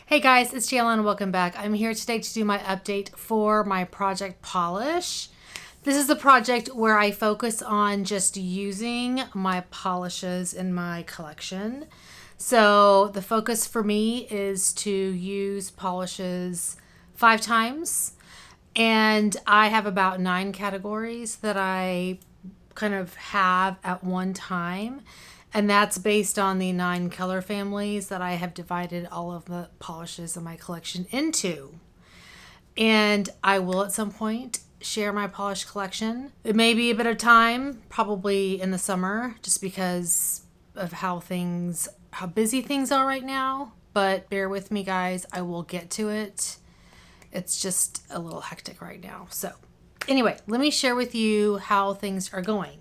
Hey guys, it's Jayla and welcome back. I'm here today to do my update for my project polish. This is the project where I focus on just using my polishes in my collection. So the focus for me is to use polishes 5 times, and I have about 9 categories that I kind of have at one time. And that's based on the 9 color families that I have divided all of the polishes in my collection into. And I will at some point share my polish collection. It may be a bit of time, probably in the summer, just because of how busy things are right now. But bear with me, guys. I will get to it. It's just a little hectic right now. So anyway, let me share with you how things are going.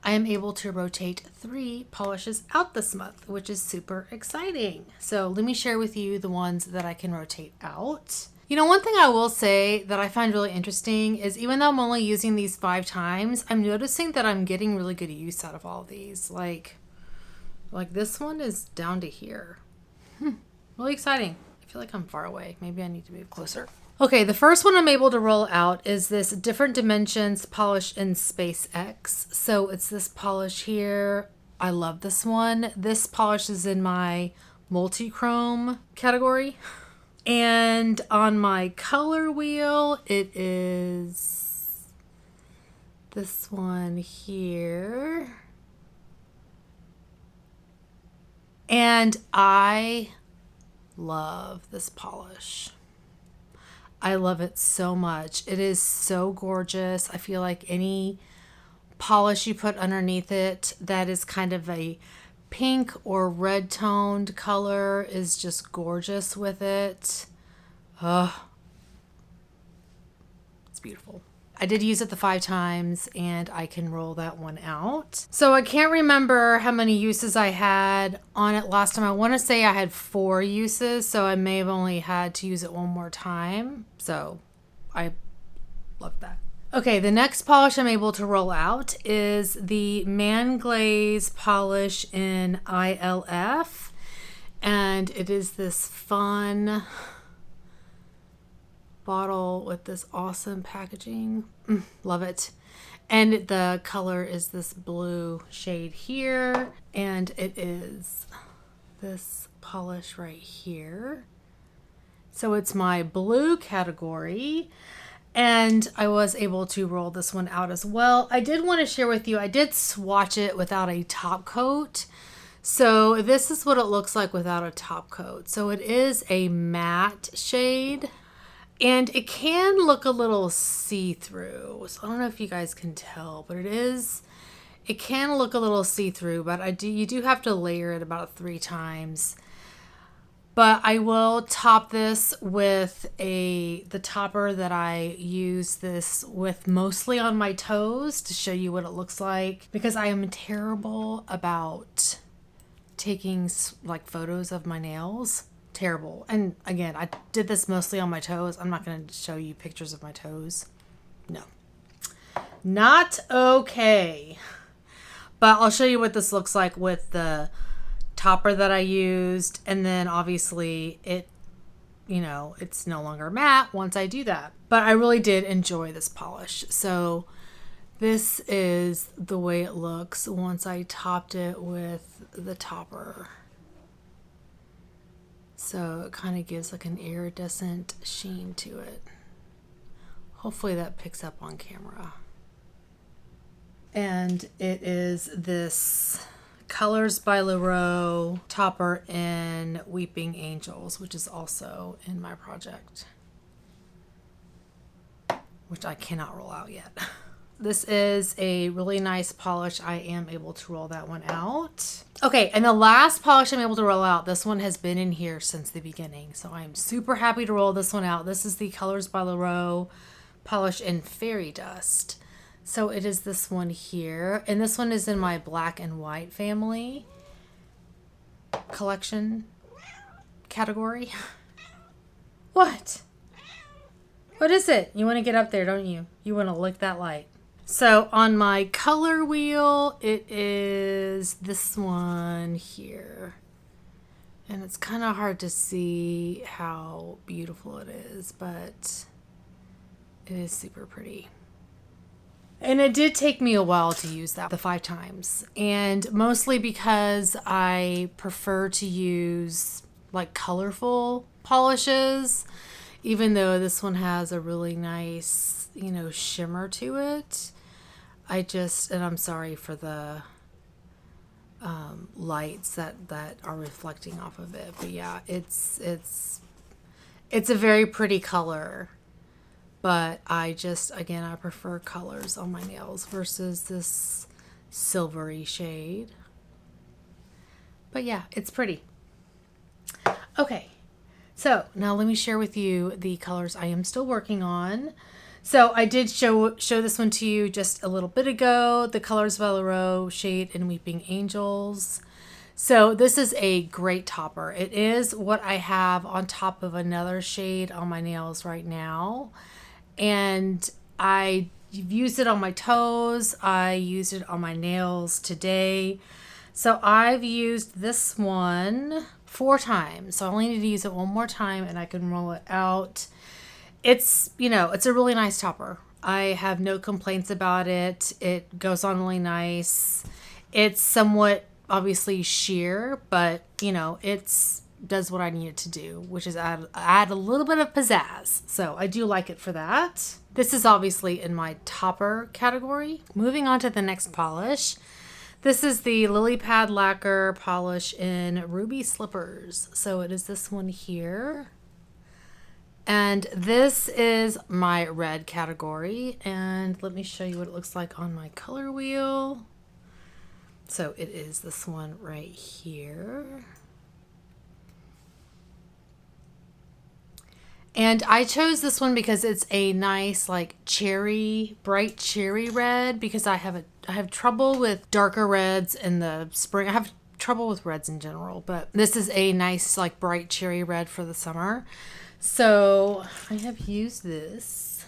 I am able to rotate 3 polishes out this month, which is super exciting. So let me share with you the ones that I can rotate out. You know, one thing I will say that I find really interesting is even though I'm only using these 5 times, I'm noticing that I'm getting really good use out of all of these. Like this one is down to here. Really exciting. I feel like I'm far away. Maybe I need to move closer. Okay, the first one I'm able to roll out is this Different Dimensions polish in Space X. So it's this polish here. I love this one. This polish is in my multi-chrome category. And on my color wheel, it is this one here. And I love this polish. I love it so much. It is so gorgeous. I feel like any polish you put underneath it that is kind of a pink or red toned color is just gorgeous with it. Oh, it's beautiful. I did use it the 5 times and I can roll that one out. So I can't remember how many uses I had on it last time. I want to say I had 4 uses, so I may have only had to use it one more time. So I love that. Okay, the next polish I'm able to roll out is the Man Glaze polish in ILF. And it is this fun bottle with this awesome packaging. Love it. And the color is this blue shade here, and it is this polish right here. So it's my blue category, and I was able to roll this one out as well. I did want to share with you, I did swatch it without a top coat. So this is what it looks like without a top coat. So it is a matte shade. And it can look a little see-through. So I don't know if you guys can tell, but it can look a little see-through, but you do have to layer it about 3 times. But I will top this with the topper that I use this with mostly on my toes to show you what it looks like, because I am terrible about taking like photos of my nails. Terrible. And again, I did this mostly on my toes. I'm not going to show you pictures of my toes. No. Not okay. But I'll show you what this looks like with the topper that I used. And then obviously it's no longer matte once I do that. But I really did enjoy this polish. So this is the way it looks once I topped it with the topper. So it kind of gives like an iridescent sheen to it. Hopefully that picks up on camera. And it is this Colors by Lorac topper in Weeping Angels, which is also in my project, which I cannot roll out yet. This is a really nice polish. I am able to roll that one out. Okay, and the last polish I'm able to roll out, this one has been in here since the beginning, so I'm super happy to roll this one out. This is the Colors by Lorac polish in Fairy Dust. So it is this one here, and this one is in my black and white family collection category. What? What is it? You want to get up there, don't you? You want to lick that light. So on my color wheel, it is this one here. And it's kind of hard to see how beautiful it is, but it is super pretty. And it did take me a while to use that, the 5 times. And mostly because I prefer to use like colorful polishes, even though this one has a really nice, you know, shimmer to it. And I'm sorry for the lights that are reflecting off of it. But yeah, it's a very pretty color. But I prefer colors on my nails versus this silvery shade. But yeah, it's pretty. Okay, so now let me share with you the colors I am still working on. So I did show this one to you just a little bit ago, the Colors by Loro shade in Weeping Angels. So this is a great topper. It is what I have on top of another shade on my nails right now. And I used it on my toes. I used it on my nails today. So I've used this one 4 times. So I only need to use it one more time and I can roll it out. It's, you know, it's a really nice topper. I have no complaints about it. It goes on really nice. It's somewhat obviously sheer, but you know, does what I need it to do, which is add a little bit of pizzazz. So I do like it for that. This is obviously in my topper category. Moving on to the next polish. This is the Lily Pad Lacquer polish in Ruby Slippers. So it is this one here. And this is my red category. And let me show you what it looks like on my color wheel. So it is this one right here. And I chose this one because it's a nice like bright cherry red, because I have trouble with darker reds in the spring. I have trouble with reds in general, but this is a nice like bright cherry red for the summer. So I have used this.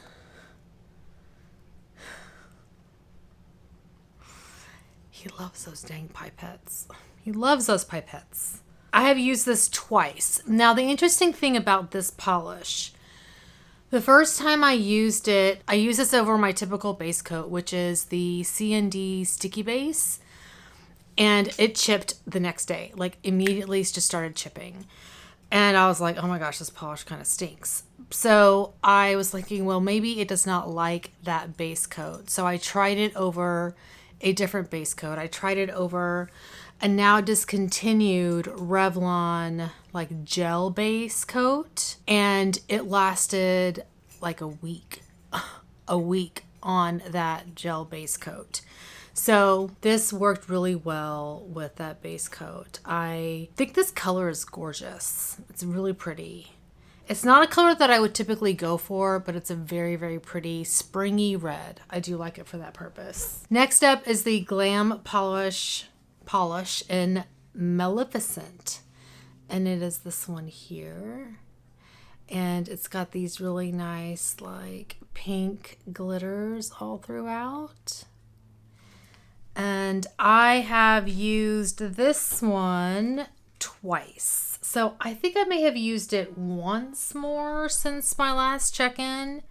He loves those dang pipettes. He loves those pipettes. I have used this twice. Now, the interesting thing about this polish, the first time I used it, I used this over my typical base coat, which is the C&D Sticky Base, and it chipped the next day. Like, immediately just started chipping. And I was like, oh my gosh, this polish kind of stinks. So I was thinking, well, maybe it does not like that base coat. So I tried it over a different base coat. I tried it over a now discontinued Revlon like gel base coat, and it lasted like a week on that gel base coat. So this worked really well with that base coat. I think this color is gorgeous. It's really pretty. It's not a color that I would typically go for, but it's a very, very pretty springy red. I do like it for that purpose. Next up is the Glam polish in Maleficent. And it is this one here. And it's got these really nice like pink glitters all throughout. And I have used this one twice. So I think I may have used it once more since my last check-in.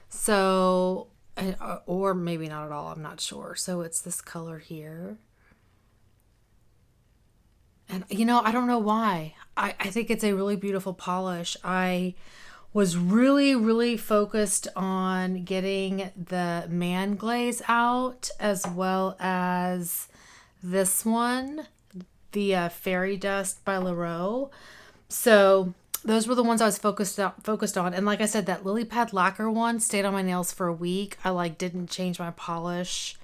So, or maybe not at all, I'm not sure. So it's this color here. And you know, I don't know why. I think it's a really beautiful polish. I was really, really focused on getting the Man Glaze out, as well as this one, the Fairy Dust by Loro. So those were the ones I was focused on. And like I said, that Lily Pad Lacquer one stayed on my nails for a week. I like didn't change my polish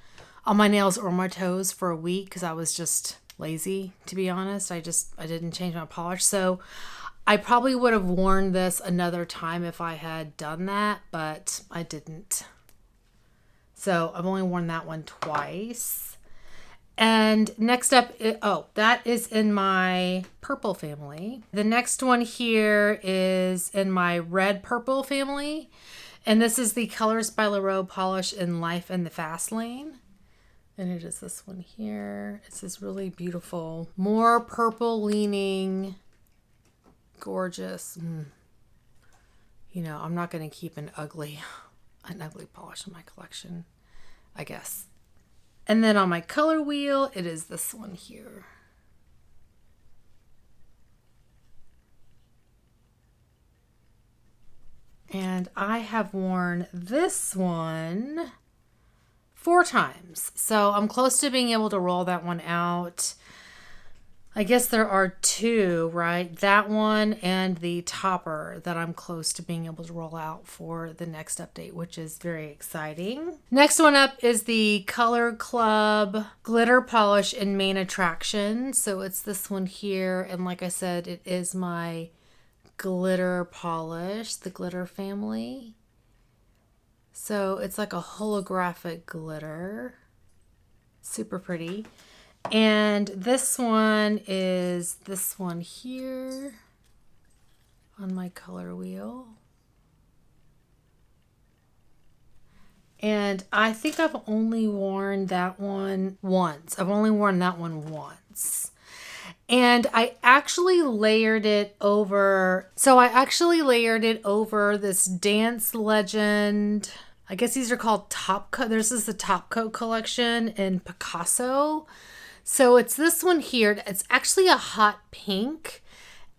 on my nails or my toes for a week because I was just lazy, to be honest. I didn't change my polish. So I probably would have worn this another time if I had done that, but I didn't. So I've only worn that one twice. And next up, that is in my purple family. The next one here is in my red purple family. And this is the Colors by Loro polish in Life in the Fast Lane. And it is this one here. It's this really beautiful, more purple leaning gorgeous. You know, I'm not going to keep an ugly polish in my collection, I guess. And then on my color wheel, it is this one here. And I have worn this one 4 times. So I'm close to being able to roll that one out. I guess there are 2, right? That one and the topper that I'm close to being able to roll out for the next update, which is very exciting. Next one up is the Color Club Glitter Polish in Main Attraction. So it's this one here. And like I said, it is my glitter polish, the glitter family. So it's like a holographic glitter. Super pretty. And this one is this one here on my color wheel. And I think I've only worn that one once. I've only worn that one once. And I actually layered it over. So I actually layered it over this Dance Legend. I guess these are called top coat. This is the top coat collection in Picasso. So it's this one here. It's actually a hot pink.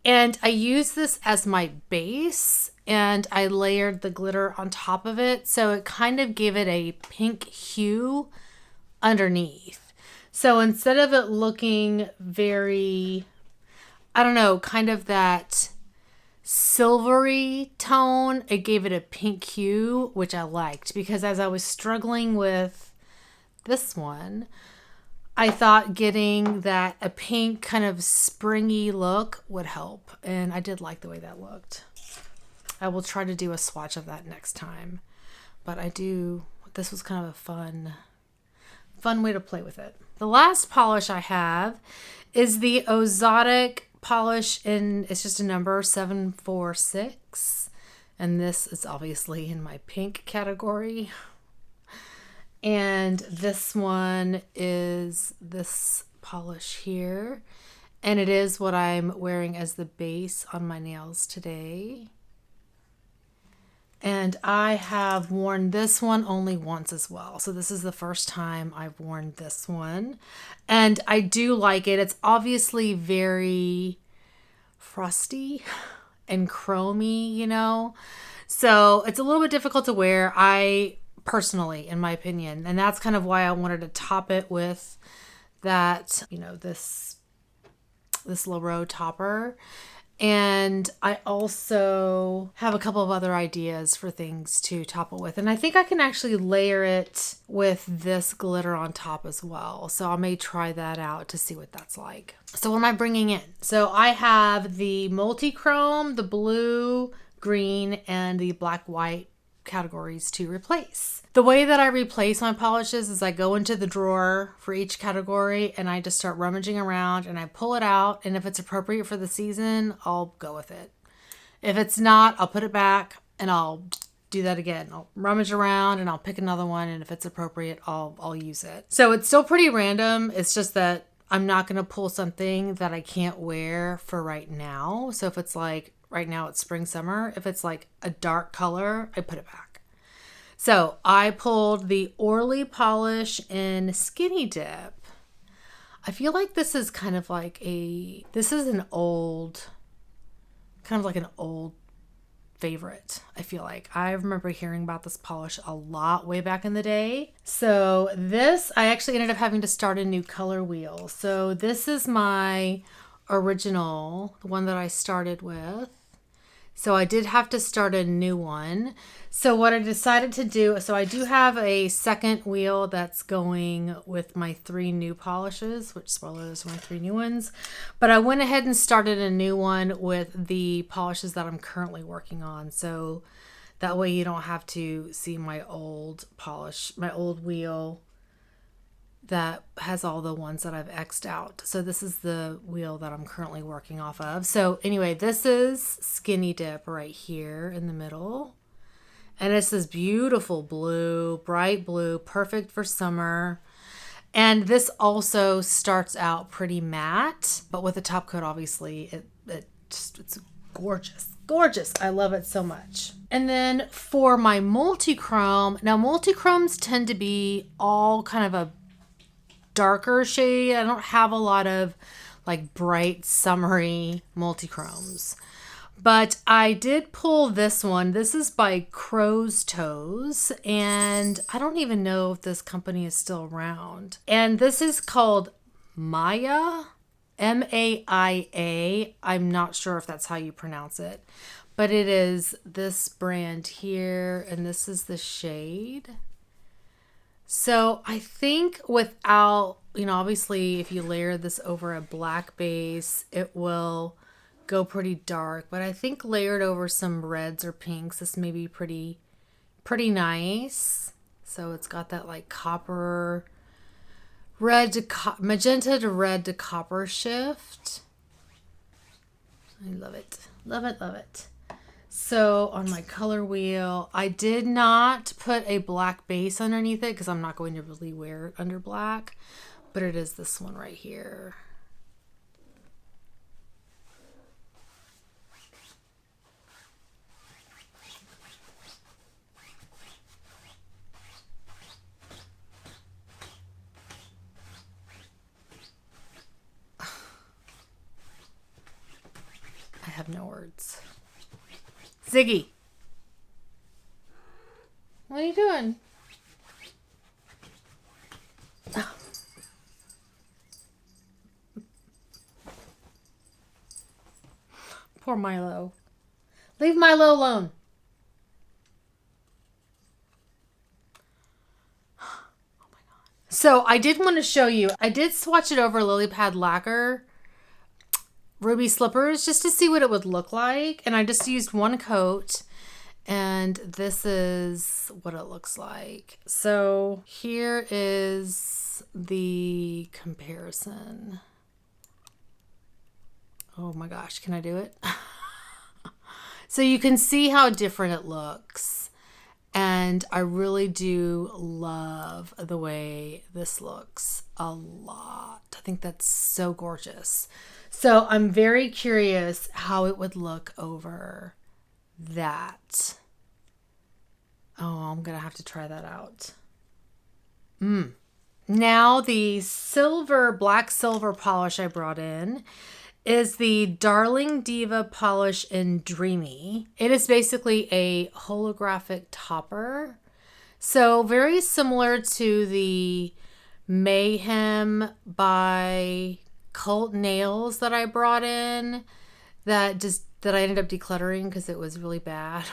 And I use this as my base. And I layered the glitter on top of it. So it kind of gave it a pink hue underneath. So instead of it looking very, I don't know, kind of that silvery tone, it gave it a pink hue, which I liked. Because as I was struggling with this one, I thought getting that a pink kind of springy look would help. And I did like the way that looked. I will try to do a swatch of that next time. But this was kind of a fun way to play with it. The last polish I have is the Exotic polish it's just a number 746. And this is obviously in my pink category. And this one is this polish here. And it is what I'm wearing as the base on my nails today. And I have worn this one only once as well. So this is the first time I've worn this one. And I do like it. It's obviously very frosty and chromy, you know. So it's a little bit difficult to wear. Personally, in my opinion. And that's kind of why I wanted to top it with that, you know, this Lorac topper. And I also have a couple of other ideas for things to top it with. And I think I can actually layer it with this glitter on top as well. So I may try that out to see what that's like. So what am I bringing in? So I have the multi-chrome, the blue, green, and the black-white categories to replace. The way that I replace my polishes is I go into the drawer for each category and I just start rummaging around and I pull it out, and if it's appropriate for the season, I'll go with it. If it's not, I'll put it back and I'll do that again. I'll rummage around and I'll pick another one, and if it's appropriate, I'll use it. So it's still pretty random. It's just that I'm not going to pull something that I can't wear for right now. So if it's like right now it's spring, summer. If it's like a dark color, I put it back. So I pulled the Orly polish in Skinny Dip. I feel like this is kind of like this is an old, kind of like an old favorite. I feel like I remember hearing about this polish a lot way back in the day. So this, I actually ended up having to start a new color wheel. So this is my original, the one that I started with. So I did have to start a new one. So what I decided to do, so I do have a second wheel that's going with my 3 new polishes, which spoilers are my 3 new ones. But I went ahead and started a new one with the polishes that I'm currently working on. So that way you don't have to see my old polish, my old wheel that has all the ones that I've X'd out. So this is the wheel that I'm currently working off of. So anyway, this is Skinny Dip right here in the middle. And it's this beautiful blue, bright blue, perfect for summer. And this also starts out pretty matte, but with the top coat, obviously, it's gorgeous. Gorgeous. I love it so much. And then for my multi-chrome, now multi-chromes tend to be all kind of a darker shade. I don't have a lot of like bright summery multi-chromes. But I did pull this one. This is by Crow's Toes, and I don't even know if this company is still around. And this is called Maya, M-A-I-A. I'm not sure if that's how you pronounce it, but it is this brand here, and this is the shade. So I think without, you know, obviously if you layer this over a black base, it will go pretty dark, but I think layered over some reds or pinks, this may be pretty nice. So it's got that like copper, red to magenta to red to copper shift. I love it. Love it, love it. So on my color wheel, I did not put a black base underneath it because I'm not going to really wear it under black, but it is this one right here. I have no words. Ziggy, what are you doing? Poor Milo. Leave Milo alone. Oh my God. So I did want to show you, I did swatch it over Lily Pad Lacquer Ruby Slippers just to see what it would look like. And I just used one coat, and this is what it looks like. So here is the comparison. Oh my gosh, can I do it? So you can see how different it looks. And I really do love the way this looks a lot. I think that's so gorgeous. So I'm very curious how it would look over that. Oh, I'm going to have to try that out. Now the silver, black silver polish I brought in is the Darling Diva polish in Dreamy. It is basically a holographic topper. So very similar to the Mayhem by Cult Nails that I brought in that I ended up decluttering because it was really bad.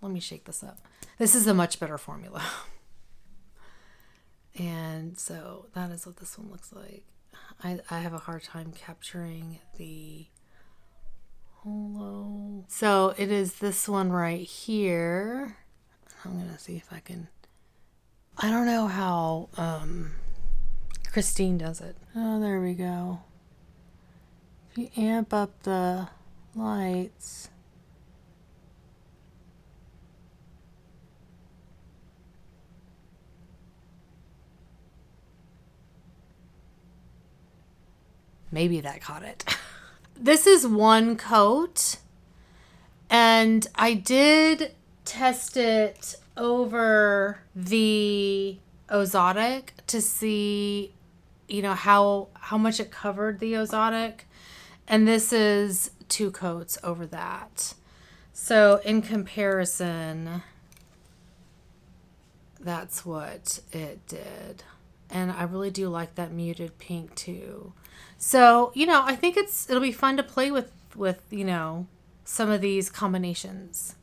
Let me shake this up. This is a much better formula. And so that is what this one looks like. I have a hard time capturing the holo. So it is this one right here. I'm going to see if I can. I don't know how Christine does it. Oh, there we go. If you amp up the lights. Maybe that caught it. This is one coat, and I did test it over the Exotic to see, you know, how much it covered the Exotic, and this is 2 coats over that. So in comparison, that's what it did. And I really do like that muted pink too. So, you know, I think it'll be fun to play with, you know, some of these combinations.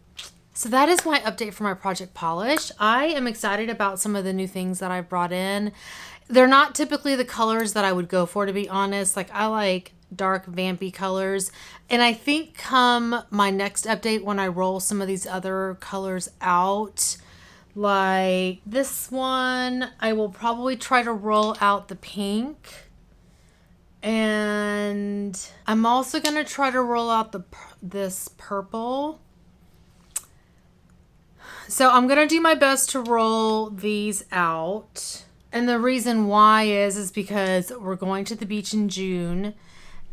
So that is my update for my project polish. I am excited about some of the new things that I've brought in. They're not typically the colors that I would go for, to be honest. Like, I like dark vampy colors. And I think come my next update, when I roll some of these other colors out, like this one, I will probably try to roll out the pink. And I'm also going to try to roll out this purple. So I'm going to do my best to roll these out. And the reason why is because we're going to the beach in June.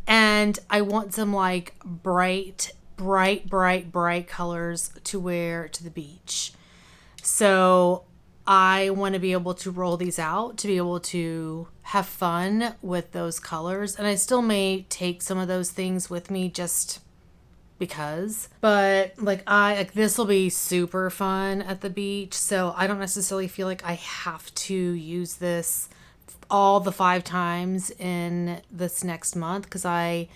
And I want some like bright bright, bright, bright colors to wear to the beach. So I want to be able to roll these out to be able to have fun with those colors. And I still may take some of those things with me just because. But like this will be super fun at the beach. So I don't necessarily feel like I have to use this all the 5 times in this next month, because I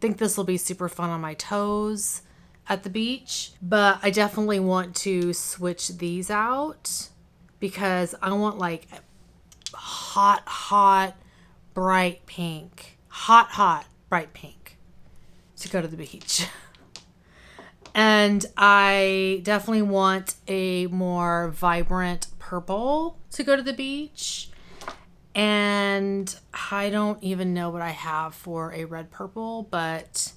think this will be super fun on my toes at the beach. But I definitely want to switch these out because I want like hot, bright pink. Hot, bright pink to go to the beach. And I definitely want a more vibrant purple to go to the beach. And I don't even know what I have for a red purple, but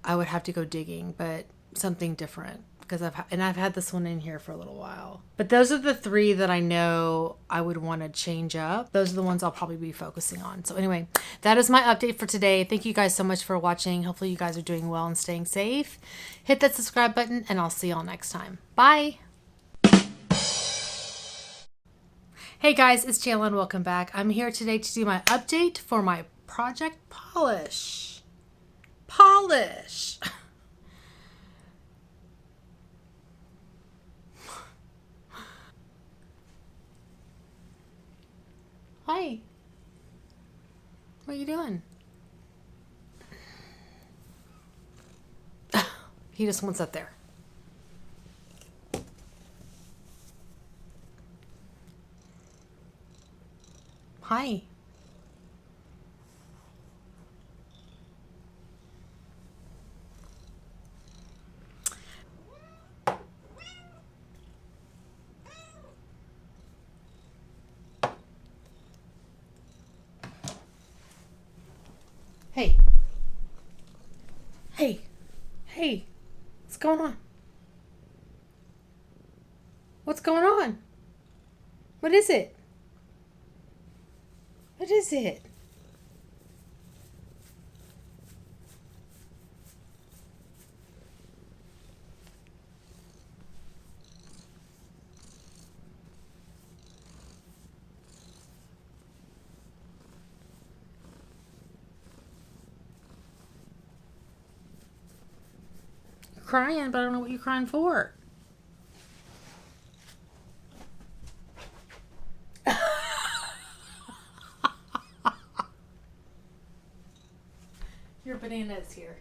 I would have to go digging, but something different, because I've had this one in here for a little while. But those are the 3 that I know I would want to change up. Those are the ones I'll probably be focusing on. So anyway, that is my update for today. Thank you guys so much for watching. Hopefully you guys are doing well and staying safe. Hit that subscribe button and I'll see y'all next time. Bye. Hey guys, it's Chandler and welcome back. I'm here today to do my update for my project polish. Hi. What are you doing? He just wants up there. Hi. Hey. Hey. What's going on? What's going on? What is it? What is it? You're crying, but I don't know what you're crying for. Your banana is here.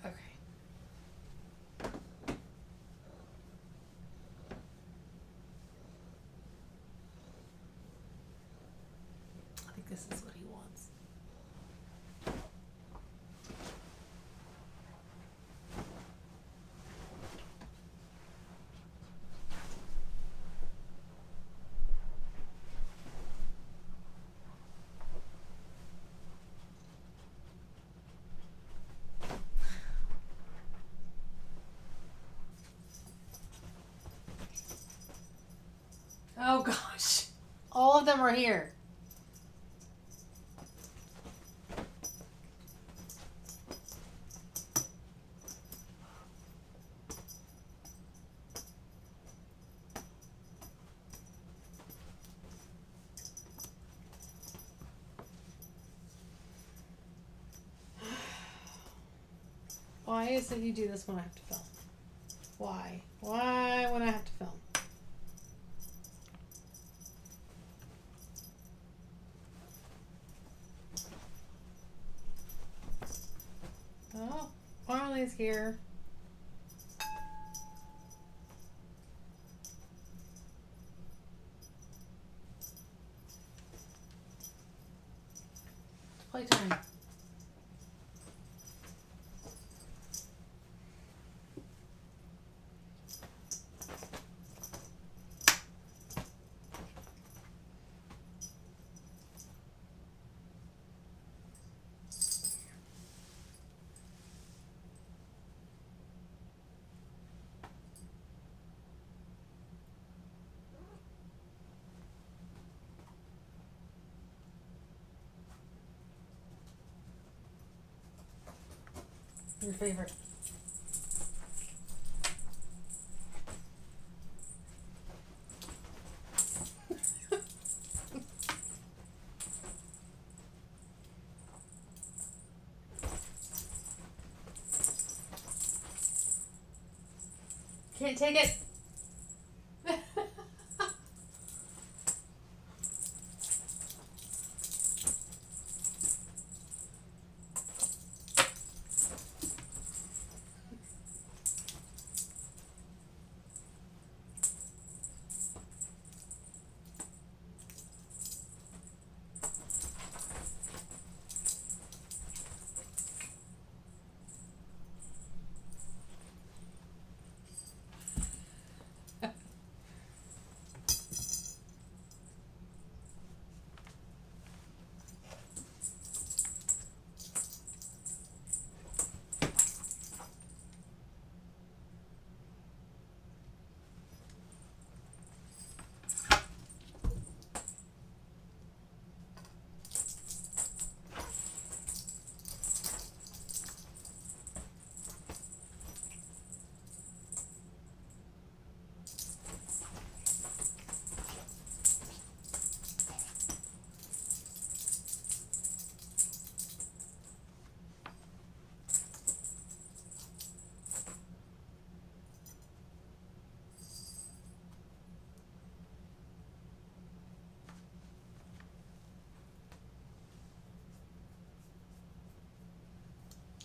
Okay. I think this is what he wants. Oh gosh. All of them are here. Why is it you do this when I have to film? Why? Why when I have to film? Oh, Marley's here. It's playtime. Your favorite. Can't take it.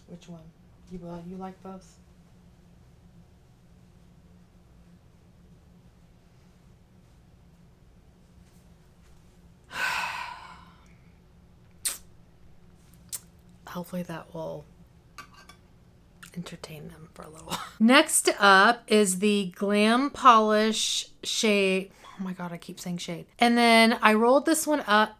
Which one? You like both? Hopefully that will entertain them for a little while. Next up is the Glam Polish shade. Oh my god, I keep saying shade. And then I rolled this one up